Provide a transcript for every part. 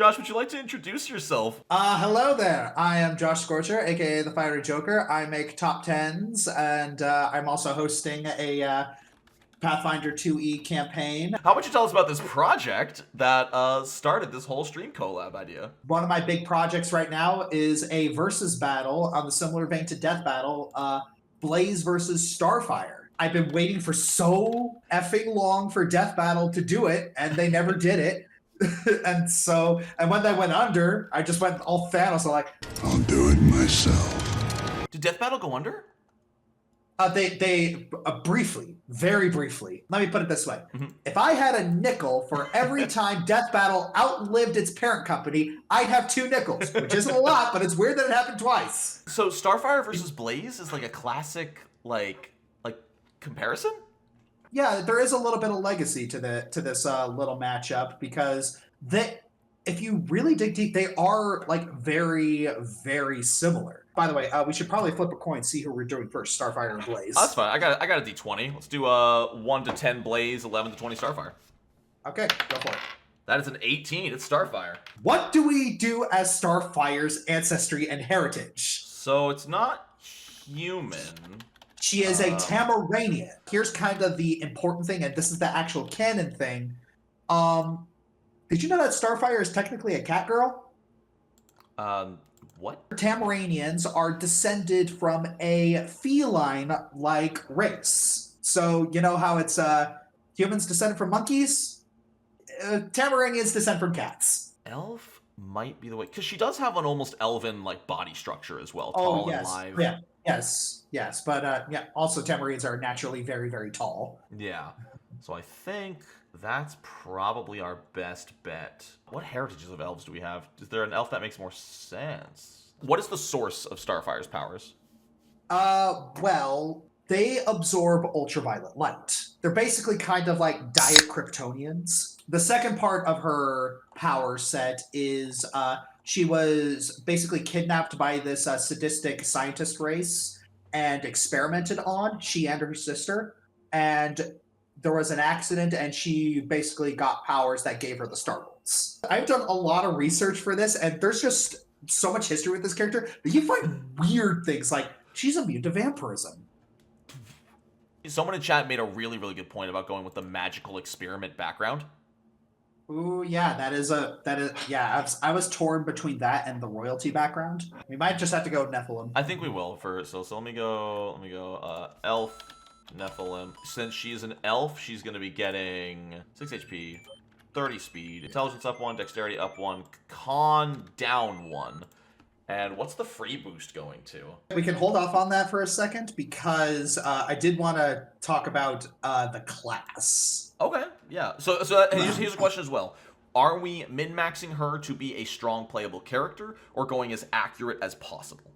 Josh, would you like to introduce yourself? Hello there. I am Josh Scorcher, aka the Fiery Joker. I make top tens, and I'm also hosting a Pathfinder 2E campaign. How about you tell us about this project that started this whole stream collab idea? One of my big projects right now is a versus battle on the similar vein to Death Battle, Blaze versus Starfire. I've been waiting for so effing long for Death Battle to do it, and they never did it. and when they went under, I just went all Thanos. I'm like, I'll do it myself. Did Death Battle go under? They briefly, very briefly. Let me put it this way: if I had a nickel for every time Death Battle outlived its parent company, I'd have 2 nickels, which isn't a lot, but it's weird that it happened twice. So Starfire versus Blaze is like a classic like comparison. Yeah, there is a little bit of legacy to this little matchup because if you really dig deep, they are like very, very similar. By the way, we should probably flip a coin, see who we're doing first, Starfire or Blaze. Oh, that's fine. I got a D20. Let's do 1 to 10 Blaze, 11 to 20 Starfire. Okay, go for it. That is an 18. It's Starfire. What do we do as Starfire's ancestry and heritage? So it's not human. She is a Tamaranian. Here's kind of the important thing, and this is the actual canon thing. Did you know that Starfire is technically a cat girl? What? Tamaranians are descended from a feline-like race. So, you know how it's humans descended from monkeys? Tamaranians descend from cats. Elf might be the way, because she does have an almost elven like body structure as well, tall and live. Yeah, yes, but yeah. Also, Tamarines are naturally very, very tall. Yeah, so I think that's probably our best bet. What heritages of elves do we have? Is there an elf that makes more sense? What is the source of Starfire's powers? Well, they absorb ultraviolet light. They're basically kind of like diet Kryptonians. The second part of her power set is she was basically kidnapped by this sadistic scientist race and experimented on, she and her sister. And there was an accident, and she basically got powers that gave her the Star Bolts. I've done a lot of research for this, and there's just so much history with this character that you find weird things like she's immune to vampirism. Someone in chat made a really, really good point about going with the magical experiment background. Ooh, yeah, yeah. I was torn between that and the royalty background. We might just have to go Nephilim. I think we will for so let me go elf Nephilim. Since she's an elf, she's gonna be getting 6 HP, 30 speed, intelligence up 1, dexterity up 1, con down 1. And what's the free boost going to? We can hold off on that for a second because I did want to talk about the class. Okay, yeah. So here's a question as well. Are we min-maxing her to be a strong playable character or going as accurate as possible?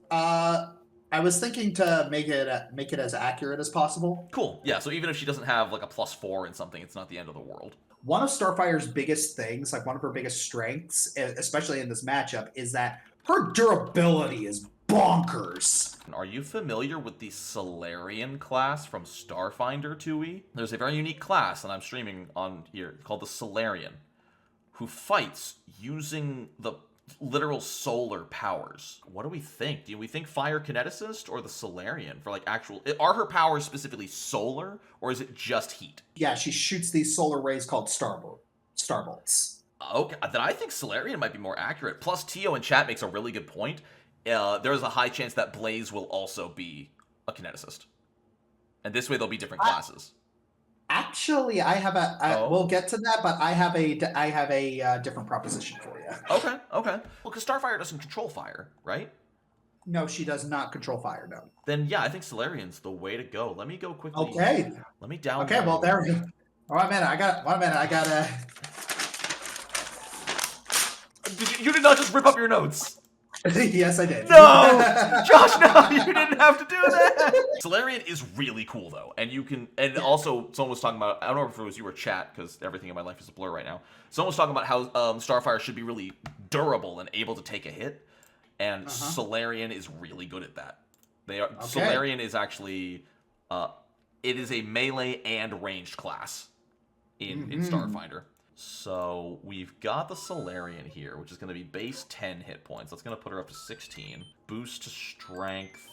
I was thinking to make it as accurate as possible. Cool. Yeah, so even if she doesn't have like a +4 in something, it's not the end of the world. One of Starfire's biggest things, like one of her biggest strengths, especially in this matchup, is that her durability is bonkers. Are you familiar with the Solarian class from Starfinder 2e? There's a very unique class, and I'm streaming on here, called the Solarian, who fights using the literal solar powers. What do we think? Do we think Fire Kineticist or the Solarian for like actual... Are her powers specifically solar, or is it just heat? Yeah, she shoots these solar rays called Starbolts. Okay, then I think Solarian might be more accurate. Plus, Tio in chat makes a really good point. There's a high chance that Blaze will also be a Kineticist. And this way they'll be different classes. Actually, I have we'll get to that, but I have a different proposition for you. Okay. Well, because Starfire doesn't control fire, right? No, she does not control fire, no. Then, yeah, I think Solarian's the way to go. Let me go quickly. Okay. Let me download. Okay, well, there we go. One minute, I gotta... You did not just rip up your notes. Yes, I did. No! Josh, no! You didn't have to do that! Solarian is really cool, though. And you can... And also, someone was talking about... I don't know if it was you or chat, because everything in my life is a blur right now. Someone was talking about how Starfire should be really durable and able to take a hit. And Solarian is really good at that. Solarian is actually... it is a melee and ranged class in Starfinder. So we've got the Solarian here, which is going to be base 10 hit points. That's going to put her up to 16. Boost to strength.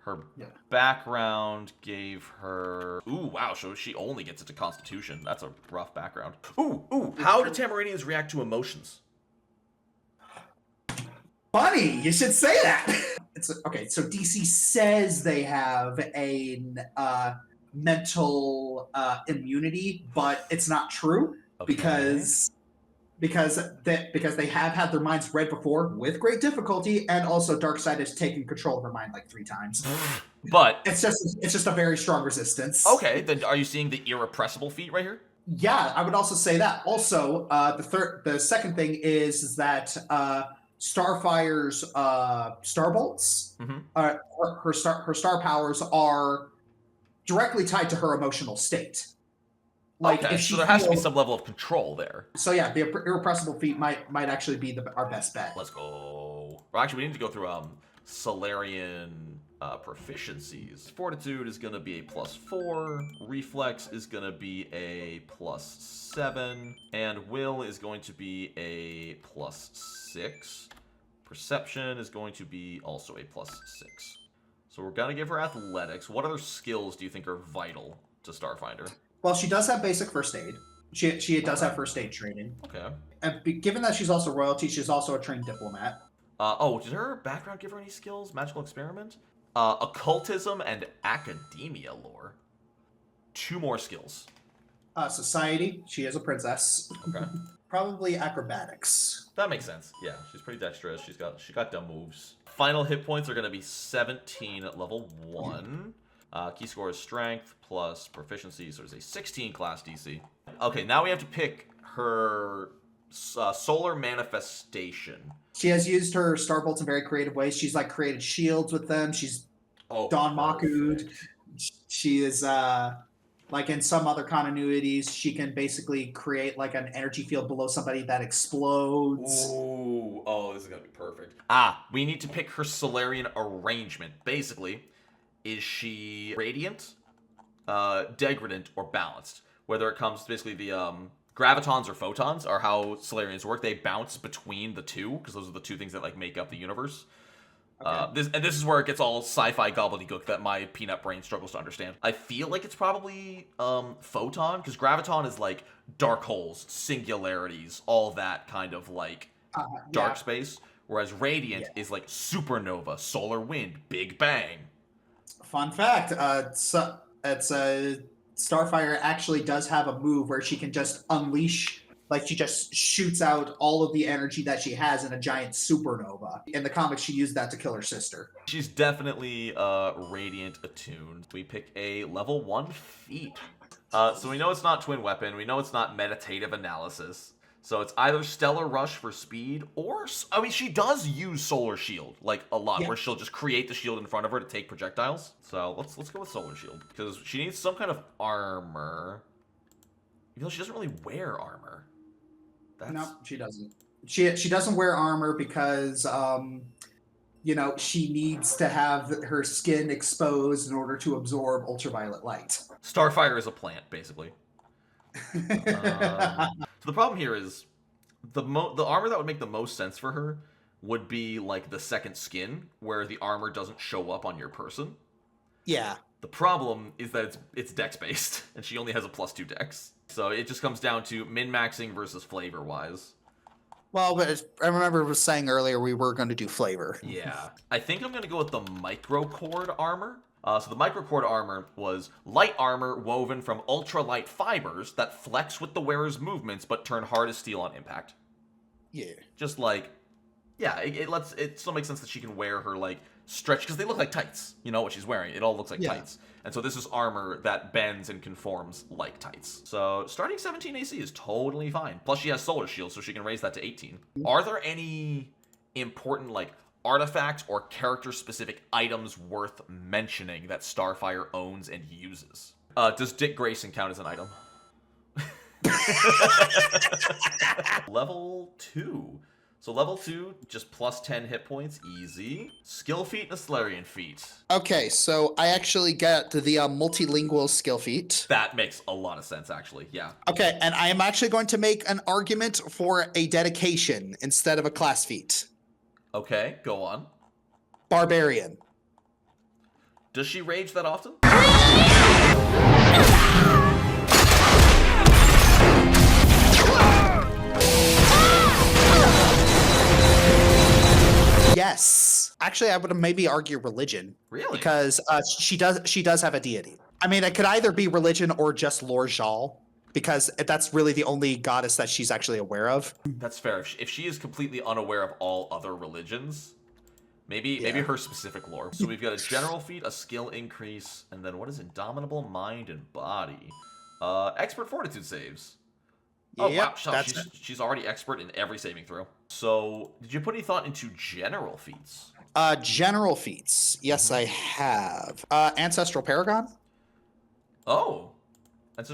Her background gave her... Ooh, wow, so she only gets it to Constitution. That's a rough background. Ooh, how do Tamarinians react to emotions? Funny, you should say that. Okay, so DC says they have a mental immunity, but it's not true because they have had their minds read before with great difficulty, and also Darkseid has taken control of her mind like 3 times. But it's just a very strong resistance. Okay, then are you seeing the irrepressible feat right here? Yeah, I would also say that. Also, the second thing is that Starfire's starbolts, her star powers are directly tied to her emotional state. Like, okay, if she so there has to be some level of control there. So yeah, the irrepressible feat might actually be our best bet. Let's go. Well, actually, we need to go through Solarian proficiencies. Fortitude is going to be a +4. Reflex is going to be a +7. And Will is going to be a +6. Perception is going to be also a +6. So we're going to give her athletics. What other skills do you think are vital to Starfinder? Well, she does have basic first aid. She does have first aid training. Okay. And given that she's also royalty, she's also a trained diplomat. Did her background give her any skills? Magical experiment? Occultism and academia lore. 2 more skills. Society. She is a princess. Okay. Probably acrobatics. That makes sense. Yeah, she's pretty dexterous. She got dumb moves. Final hit points are going to be 17 at level 1. Key score is strength plus proficiency, so there's a 16 class DC. Okay, now we have to pick her solar manifestation. She has used her starbolts in very creative ways. She's like created shields with them. She's Don Makud. She is like in some other continuities, she can basically create like an energy field below somebody that explodes. Ooh, this is gonna be perfect. We need to pick her Solarian arrangement. Basically, is she radiant, degradant, or balanced? Whether it comes to basically the gravitons or photons are how Solarians work. They bounce between the two because those are the 2 things that like make up the universe. Okay. This is where it gets all sci-fi gobbledygook that my peanut brain struggles to understand. I feel like it's probably photon, because graviton is like dark holes, singularities, all that kind of like dark space. Whereas radiant is like supernova, solar wind, big bang. Fun fact: Starfire actually does have a move where she can just unleash. Like, she just shoots out all of the energy that she has in a giant supernova. In the comics, she used that to kill her sister. She's definitely radiant attuned. We pick a level 1 feat. So we know it's not twin weapon. We know it's not meditative analysis. So it's either Stellar Rush for speed, or... I mean, she does use Solar Shield, like, a lot, where she'll just create the shield in front of her to take projectiles. So let's go with Solar Shield, because she needs some kind of armor. Even though she doesn't really wear armor. No, she doesn't. She doesn't wear armor because, she needs to have her skin exposed in order to absorb ultraviolet light. Starfire is a plant, basically. So the problem here is the armor that would make the most sense for her would be like the second skin, where the armor doesn't show up on your person. Yeah. The problem is that it's dex based, and she only has a +2 dex. So it just comes down to min-maxing versus flavor-wise. Well, but I remember was saying earlier we were going to do flavor. Yeah. I think I'm going to go with the microcord armor. So the microcord armor was light armor woven from ultralight fibers that flex with the wearer's movements but turn hard as steel on impact. Yeah. Just like, it still makes sense that she can wear her like stretch, because they look like tights. You know what she's wearing. It all looks like tights. And so this is armor that bends and conforms like tights. So starting 17 AC is totally fine. Plus she has solar shield, so she can raise that to 18. Are there any important like artifacts or character-specific items worth mentioning that Starfire owns and uses? Does Dick Grayson count as an item? Level 2. So level 2, just plus 10 hit points, easy. Skill feat and a Solarian feat. Okay, so I actually got the multilingual skill feat. That makes a lot of sense, actually. Yeah. Okay, and I am actually going to make an argument for a dedication instead of a class feat. Okay, go on. Barbarian. Does she rage that often? Yes. Actually, I would maybe argue religion. Really? Because she does have a deity. I mean, it could either be religion or just Lord Jal, because that's really the only goddess that she's actually aware of. That's fair. If she is completely unaware of all other religions, maybe her specific lore. So we've got a general feat, a skill increase, and then what is Indomitable Mind and Body? Expert Fortitude saves. Oh, Yep, wow. She's already expert in every saving throw. So, did you put any thought into general feats? General feats. Yes, I have. Ancestral Paragon. Oh.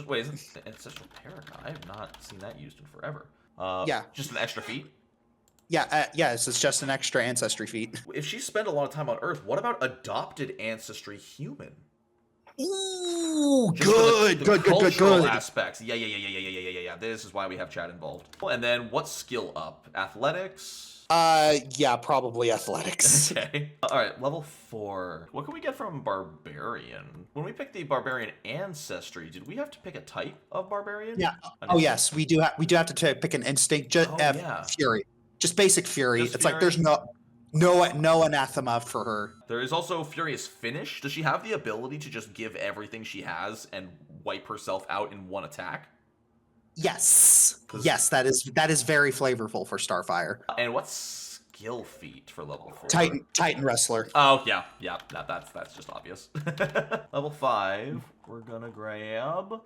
Wait, isn't Ancestral Paragon? I have not seen that used in forever. Yeah. Just an extra feat? Yeah, yes, it's just an extra ancestry feat. If she spent a lot of time on Earth, what about Adopted Ancestry Human? Ooh, Just for the good. cultural aspects. Yeah. This is why we have chat involved. And then what skill up? Athletics? Yeah, probably athletics. Okay. All right, level 4. What can we get from Barbarian? When we picked the Barbarian Ancestry, did we have to pick a type of Barbarian? Yeah. Oh, yes, we do have to pick an instinct. Just Fury. Just basic Fury. Just it's Fury? like there's no anathema for her. There is also Furious Finish. Does she have the ability to just give everything she has and wipe herself out in one attack? Yes. Yes, that is very flavorful for Starfire. And what's skill feat for level 4? Titan Wrestler. Oh, yeah. That's just obvious. Level 5, we're gonna grab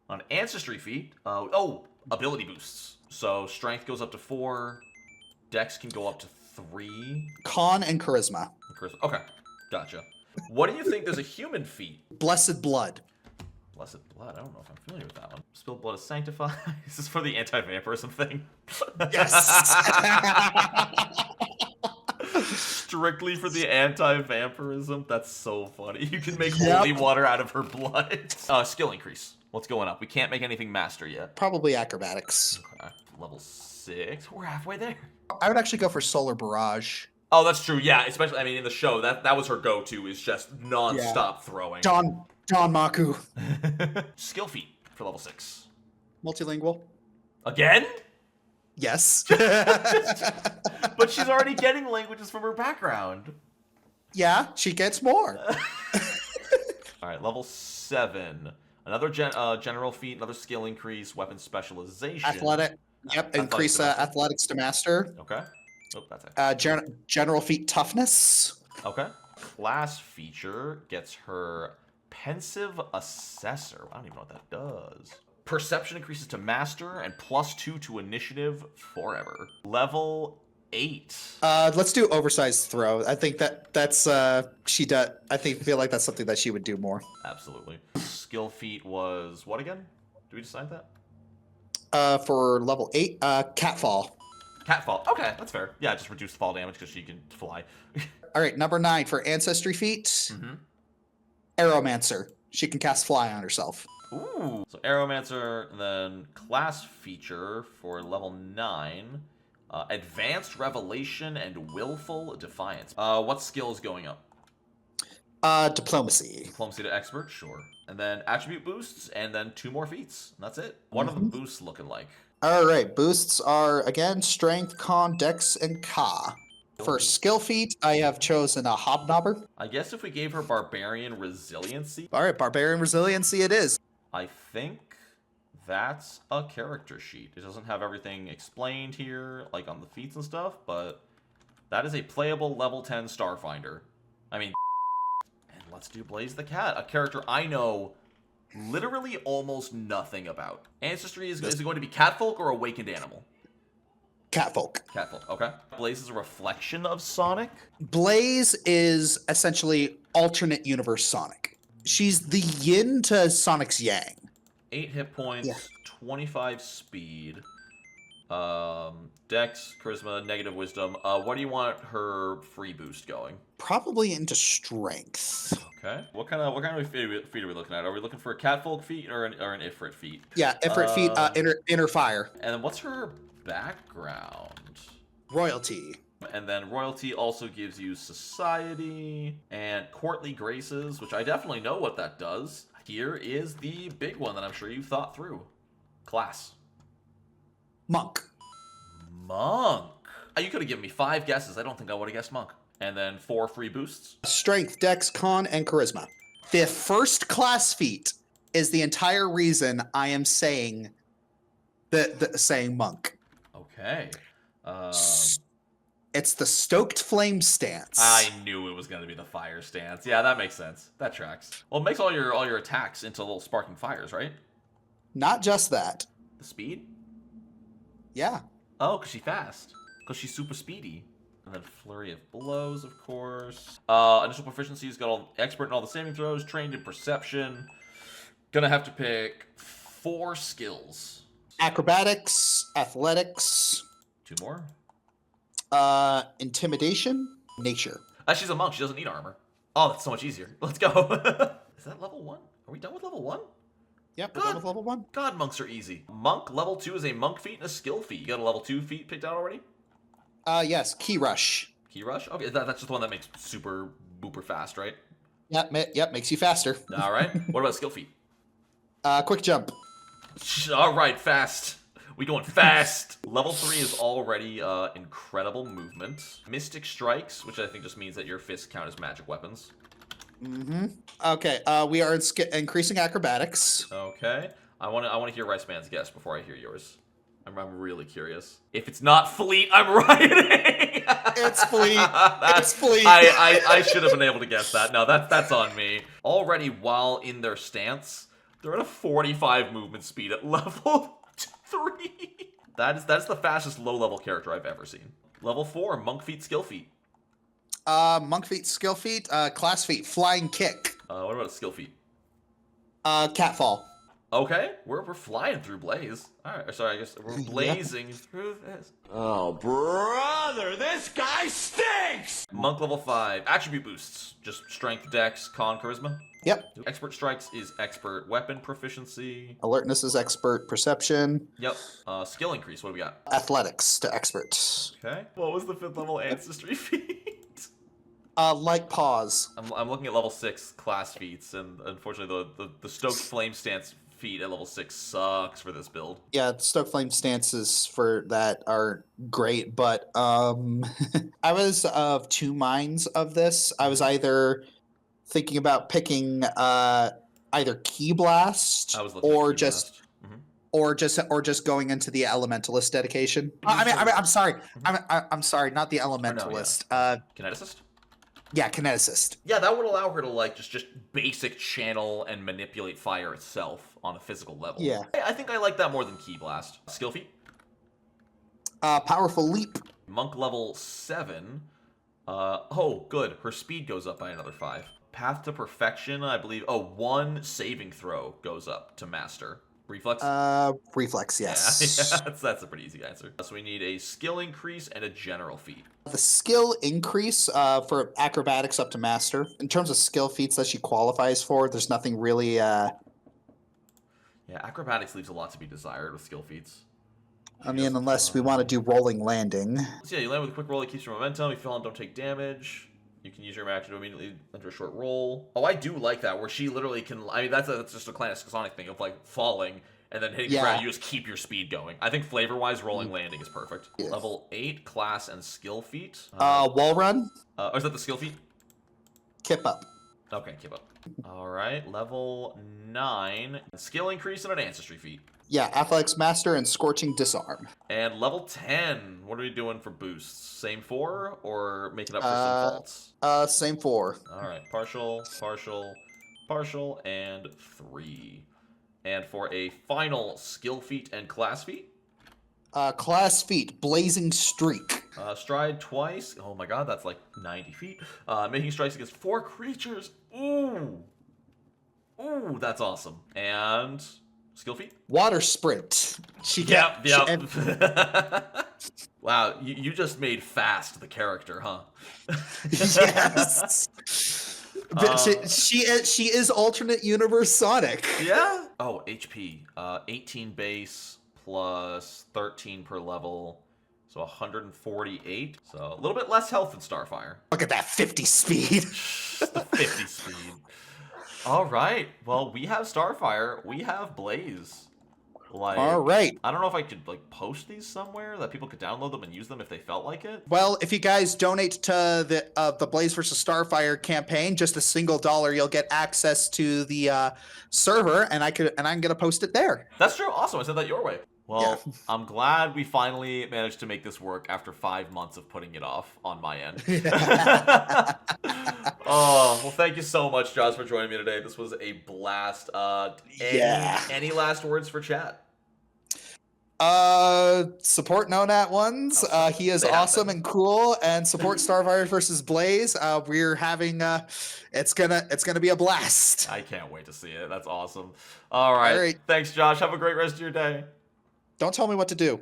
an Ancestry feat. Ability boosts. So strength goes up to 4, Dex can go up to 3. Con and Charisma. Okay, gotcha. What do you think? There's a human feat. Blessed Blood. Blessed Blood. I don't know if I'm familiar with that one. Spilled blood is sanctified. Is this for the anti-vampirism thing? Yes. Strictly for the anti-vampirism. That's so funny. You can make holy water out of her blood. Skill increase. What's going up? We can't make anything master yet. Probably acrobatics. Okay. Level 6. We're halfway there. I would actually go for Solar Barrage. Oh, that's true. Yeah, especially, I mean, in the show, that was her go-to, is just non-stop throwing. Don Maku. Skill feat for level 6. Multilingual. Again? Yes. But she's already getting languages from her background. Yeah, she gets more. All right, level 7. Another general feat, another skill increase, weapon specialization. Athletic. Yep, increase athletics to master. Okay. Oh, that's it. General feat toughness. Okay. Class feature gets her pensive assessor. I don't even know what that does. Perception increases to master and +2 to initiative forever. Level 8. Let's do oversized throw. I think that's she does. Feel like that's something that she would do more. Absolutely. Skill feat was what again? Did we decide that? For level 8, catfall. Catfall. Okay, that's fair. Yeah, just reduce fall damage because she can fly. All right, number 9 for ancestry feat. Mm-hmm. Aeromancer. She can cast fly on herself. Ooh. So Aeromancer, and then class feature for level 9. Advanced Revelation and Willful Defiance. What skill is going up? Diplomacy. Diplomacy to expert, sure. And then attribute boosts, and then 2 more feats. And that's it. What are the boosts looking like? All right, boosts are, again, strength, con, dex, and ka. For skill feat, I have chosen a hobnobber. I guess if we gave her Barbarian Resiliency. All right, barbarian resiliency it is. I think that's a character sheet. It doesn't have everything explained here, like on the feats and stuff, but that is a playable level 10 Starfinder. I mean, and let's do Blaze the Cat, a character I know literally almost nothing about. Ancestry is it going to be catfolk or awakened animal? Catfolk. Catfolk, okay. Blaze is a reflection of Sonic. Blaze is essentially alternate universe Sonic. She's the yin to Sonic's yang. 8 hit points, 25 speed. Dex, Charisma, Negative Wisdom. What do you want her free boost going? Probably into strength. Okay. What kind of feat are we looking at? Are we looking for a catfolk feat or an Ifrit feat? Yeah, Ifrit feet, inner fire. And then what's her background? Royalty. And then royalty also gives you society and courtly graces, which I definitely know what that does. Here is the big one that I'm sure you thought through. Class. Monk. Monk. You could have given me 5 guesses. I don't think I would have guessed monk. And then 4 free boosts. Strength, Dex, Con, and Charisma. The first class feat is the entire reason I am saying saying monk. Okay. It's the stoked flame stance. I knew it was going to be the fire stance. Yeah, that makes sense. That tracks. Well, it makes all your attacks into little sparking fires, right? Not just that. The speed? Yeah. Oh, because she's fast. Because she's super speedy. And then flurry of blows, of course. Initial proficiency's got all expert in all the saving throws, trained in perception. Gonna have to pick 4 skills. Acrobatics, athletics. 2 more. Intimidation, nature. She's a monk. She doesn't need armor. Oh, that's so much easier. Let's go. Is that level 1? Are we done with level 1? Yep, we're done with level 1. God, monks are easy. Monk level 2 is a monk feat and a skill feat. You got a level 2 feat picked out already? Yes, key rush. Key rush? Okay, that's just the one that makes super booper fast, right? Yep, makes you faster. All right. What about skill feat? Quick jump. All right, fast. We going fast. Level 3 is already incredible movement. Mystic strikes, which I think just means that your fists count as magic weapons. Mm-hmm. Okay. We are increasing acrobatics. Okay. I want to hear Rice Man's guess before I hear yours. I'm really curious. If it's not fleet, I'm writing. It's fleet. It's fleet. I should have been able to guess that. No, that's on me. Already, while in their stance, they're at a 45 movement speed at level 3. That's the fastest low-level character I've ever seen. Level 4, monk feat, skill feat. Monk feat, skill feat, class feat, flying kick. What about a skill feat? Catfall. Okay, we're flying through Blaze. All right, sorry, I guess we're blazing through this. Oh, brother, this guy stinks! Monk level 5, attribute boosts. Just strength, dex, con, charisma. Yep. Expert strikes is expert weapon proficiency. Alertness is expert perception. Yep. Skill increase, what do we got? Athletics to expert. Okay. What was the 5th level ancestry feat? Like pause. I'm looking at level 6 class feats, and unfortunately the stoked flame stance feat at level 6 sucks for this build. Yeah, Stoke Flame stances for that are great, but I was of 2 minds of this. I was either thinking about picking either Key Blast I was looking or at Key just Blast. or just going into the Elementalist dedication. I'm sorry. I'm sorry, not the Elementalist. Kineticist? Yeah, Kineticist. Yeah, that would allow her to like just basic channel and manipulate fire itself on a physical level. Yeah. I think I like that more than Key Blast. Skill feat? Powerful Leap. Monk level 7. Oh, good. Her speed goes up by another 5. Path to Perfection, I believe. Oh, 1 saving throw goes up to Master. Reflex? Reflex, yes. Yeah, that's a pretty easy answer. So we need a skill increase and a general feat. The skill increase for acrobatics up to master. In terms of skill feats that she qualifies for, there's nothing really. Yeah, acrobatics leaves a lot to be desired with skill feats. I mean, unless we want to do rolling landing. So yeah, you land with a quick roll. It keeps your momentum. You fall and don't take damage. You can use your action to immediately enter a short roll. Oh, I do like that, where she literally can... I mean, that's just a classic Sonic thing of, like, falling and then hitting the ground. You just keep your speed going. I think flavor-wise, rolling landing is perfect. Yeah. Level 8, class and skill feat. Wall run. Or is that the skill feat? Kip up. Okay, keep up. All right, level 9, skill increase and an ancestry feat. Yeah, athletics master and scorching disarm. And level 10, what are we doing for boosts? Same 4 or making up for some faults? Same 4. All right, partial, and 3. And for a final skill feat and class feat? Class feat, blazing streak. Stride twice. Oh my god, that's like 90 feet. Making strikes against 4 creatures. Ooh, that's awesome. And skill feat? Water sprint. She Yep. and- Wow, you just made Fast the character, huh? yes. But she is alternate universe Sonic. Yeah. Oh, HP. 18 base plus 13 per level. So 148. So a little bit less health than Starfire. Look at that 50 speed. The 50 speed. All right. Well, we have Starfire. We have Blaze. Like, All right. I don't know if I could like post these somewhere that people could download them and use them if they felt like it. Well, if you guys donate to the Blaze versus Starfire campaign, just a single $1, you'll get access to the server, and I'm gonna post it there. That's true. Awesome. I said that your way. Well, Yeah. I'm glad we finally managed to make this work after 5 months of putting it off on my end. Oh, well, thank you so much, Josh, for joining me today. This was a blast. Any last words for chat? Support No Nat Ones. He is They awesome happen. and cool, and support Starfire versus Blaze. We're having it's gonna be a blast. I can't wait to see it. That's awesome. All right. All right. Thanks, Josh. Have a great rest of your day. Don't tell me what to do.